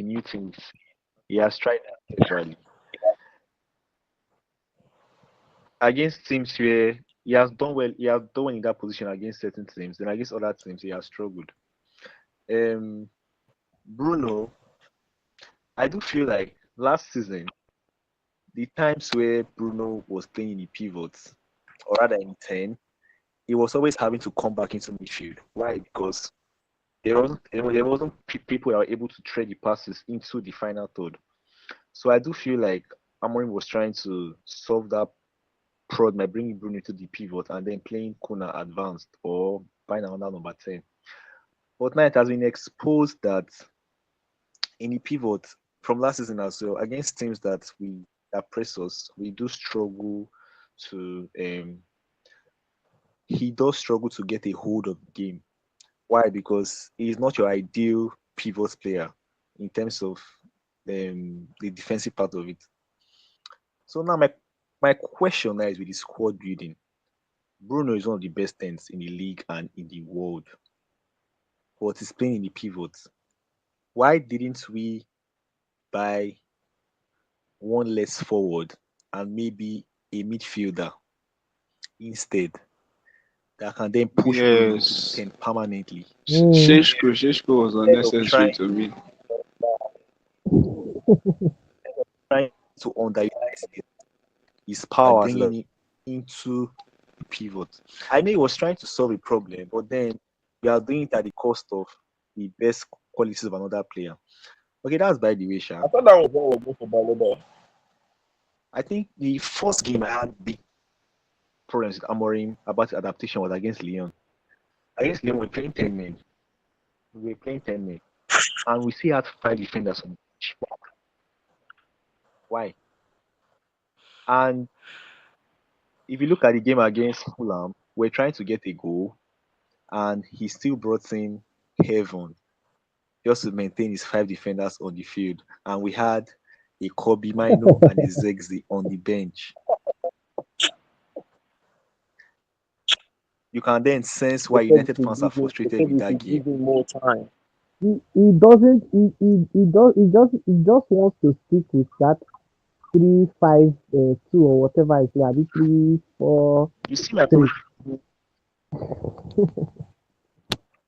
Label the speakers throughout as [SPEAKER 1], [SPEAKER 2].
[SPEAKER 1] new things. He has tried that actually against teams where he has done well. He has done well in that position against certain teams. Then against other teams, he has struggled. Um, Bruno, I do feel like last season, the times where Bruno was playing in the pivots, or rather in 10, he was always having to come back into midfield. Why? Because there wasn't people that were able to trade the passes into the final third. So I do feel like Amorim was trying to solve that prod by bringing Bruno to the pivot and then playing Kuna advanced or buying another number 10. But now it has been exposed that in the pivot from last season as well, against teams that press us, we do struggle to he does struggle to get a hold of the game. Why? Because he's not your ideal pivot player in terms of the defensive part of it. So now my question now is with the squad building. Bruno is one of the best tens in the league and in the world, but he's playing in the pivot. Why didn't we buy one less forward and maybe a midfielder instead that can then push Bruno into the
[SPEAKER 2] Yes.
[SPEAKER 1] 10 permanently?
[SPEAKER 2] Sheshko was
[SPEAKER 1] Instead of
[SPEAKER 2] unnecessary to me.
[SPEAKER 1] trying to underutilize his
[SPEAKER 3] I
[SPEAKER 1] power,
[SPEAKER 3] think that
[SPEAKER 1] bringing him into the pivot. I know he was trying to solve a problem, but then we are doing it at the cost of the best qualities of another player. Okay, that's by the way, Sha.
[SPEAKER 3] I thought that was what was good for Baloba.
[SPEAKER 1] I think the first game I had big problems with Amorim about adaptation was against Lyon. Against Lyon, we were playing 10 men. We were playing 10 men. And we still had 5 defenders on the pitch. Why? And if you look at the game against Fulham, we're trying to get a goal, and he still brought in Heaven just to maintain his 5 defenders on the field. And we had a Kobe Mino and a Zegzi on the bench. You can then sense
[SPEAKER 3] They
[SPEAKER 1] why
[SPEAKER 3] said
[SPEAKER 1] United
[SPEAKER 3] we
[SPEAKER 1] fans are
[SPEAKER 3] should give him. They
[SPEAKER 1] frustrated
[SPEAKER 3] said
[SPEAKER 1] with
[SPEAKER 3] we
[SPEAKER 1] that
[SPEAKER 3] should
[SPEAKER 1] game.
[SPEAKER 3] give him more time.
[SPEAKER 4] He doesn't he just wants to stick with that 3-5-2 or whatever it is, 3-4.
[SPEAKER 1] You see my
[SPEAKER 4] Three.
[SPEAKER 1] problem.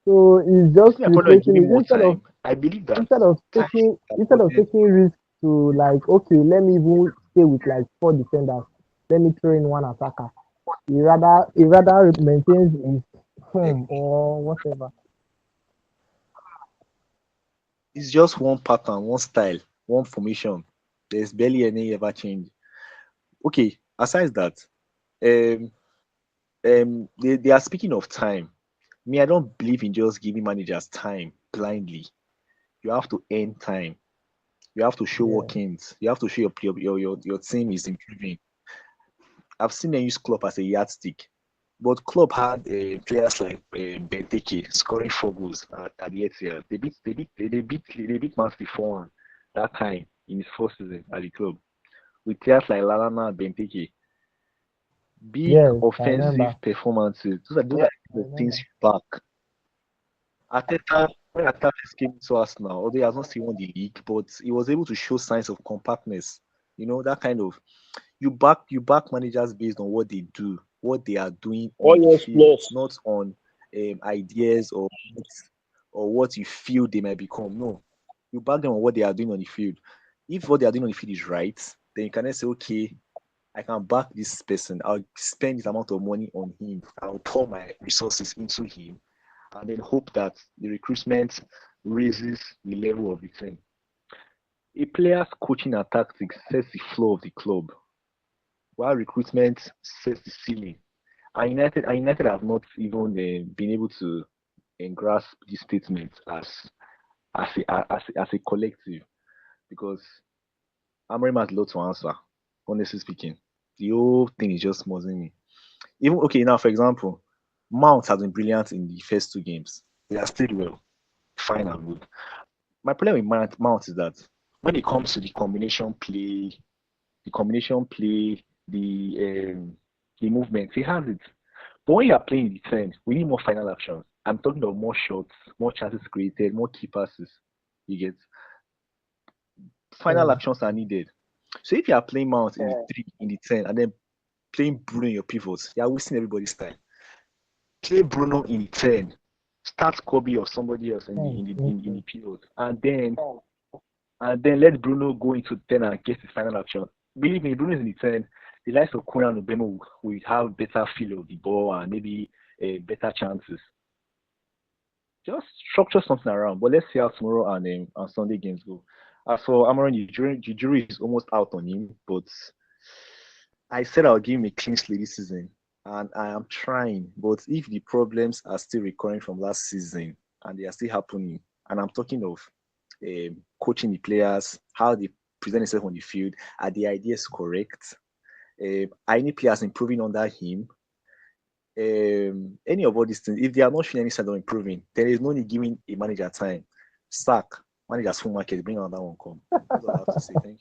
[SPEAKER 4] So he's
[SPEAKER 1] You
[SPEAKER 4] just
[SPEAKER 1] see my problem with
[SPEAKER 4] replacing
[SPEAKER 1] giving
[SPEAKER 4] it
[SPEAKER 1] more time. I believe that
[SPEAKER 4] instead of
[SPEAKER 1] time is
[SPEAKER 4] taking
[SPEAKER 1] important.
[SPEAKER 4] risks to, like, okay, let me even stay with like 4 defenders. Let me throw in one attacker. He rather maintains his form or whatever.
[SPEAKER 1] It's just one pattern, one style, one formation. There's barely any ever change. Okay, aside that, um, they are speaking of time. Me, I don't believe in just giving managers time blindly. You have to earn time. You have to show
[SPEAKER 4] Yeah.
[SPEAKER 1] workings. You have to show your team is improving. I've seen them use Klopp as a yardstick, but Klopp had players like Benteke scoring 4 goals at the ATL. They beat Man City 4-1 that time in his first season at the club with players like Lalana and Benteke. Big
[SPEAKER 4] Yes, I
[SPEAKER 1] offensive
[SPEAKER 4] remember.
[SPEAKER 1] performances. Those
[SPEAKER 4] Yeah,
[SPEAKER 1] are
[SPEAKER 4] I
[SPEAKER 1] the things
[SPEAKER 4] remember.
[SPEAKER 1] you back. Ateta, when Ateta first came to Arsenal, although he has not still won the league, but he was able to show signs of compactness. That kind of you back managers based on what they do, what they are doing on
[SPEAKER 3] 4
[SPEAKER 1] the
[SPEAKER 3] years
[SPEAKER 1] field,
[SPEAKER 3] plus.
[SPEAKER 1] not on ideas or what you feel they might become. No, you back them on what they are doing on the field. If what they are doing on the field is right, then you can then say, okay, I can back this person. I'll spend this amount of money on him. I'll pour my resources into him and then hope that the recruitment raises the level of the team. A player's coaching and tactics sets the flow of the club, while recruitment sets the ceiling. And United have not even been able to grasp this statement as a collective because Amorim has a lot to answer. Honestly speaking, the whole thing is just muzzling me. Even okay now, for example, Mount has been brilliant in the first 2 games. He has played well, fine and good. My problem with Mount is that when it comes to the combination play, the movement, he has it. But when you are playing in defense, we need more final actions. I'm talking about more shots, more chances created, more key passes. You get. final
[SPEAKER 4] Yeah.
[SPEAKER 1] actions are needed. So if you are playing Mount in
[SPEAKER 3] Yeah.
[SPEAKER 1] the 3, in the 10, and then playing Bruno in your pivots, you are wasting everybody's time. Play Bruno in 10, start Kobe or somebody else in the pivot, and then let Bruno go into 10 and get his final action. Believe me, Bruno is in the 10. The likes of Kuna and Obemo will have better feel of the ball and maybe better chances. Just structure something around. But let's see how tomorrow and Sunday games go. As for Amorim, the jury is almost out on him, but I said I'll give him a clean slate this season, and I am trying. But if the problems are still recurring from last season and they are still happening, and I'm talking of coaching the players, how they present themselves on the field, are the ideas correct? Are any players improving under him? Any of all these things, if they are not showing any sign of improving, there is no need giving a manager time. Sack, manager's full market, bring another one come. That's all I have to say. Thank you.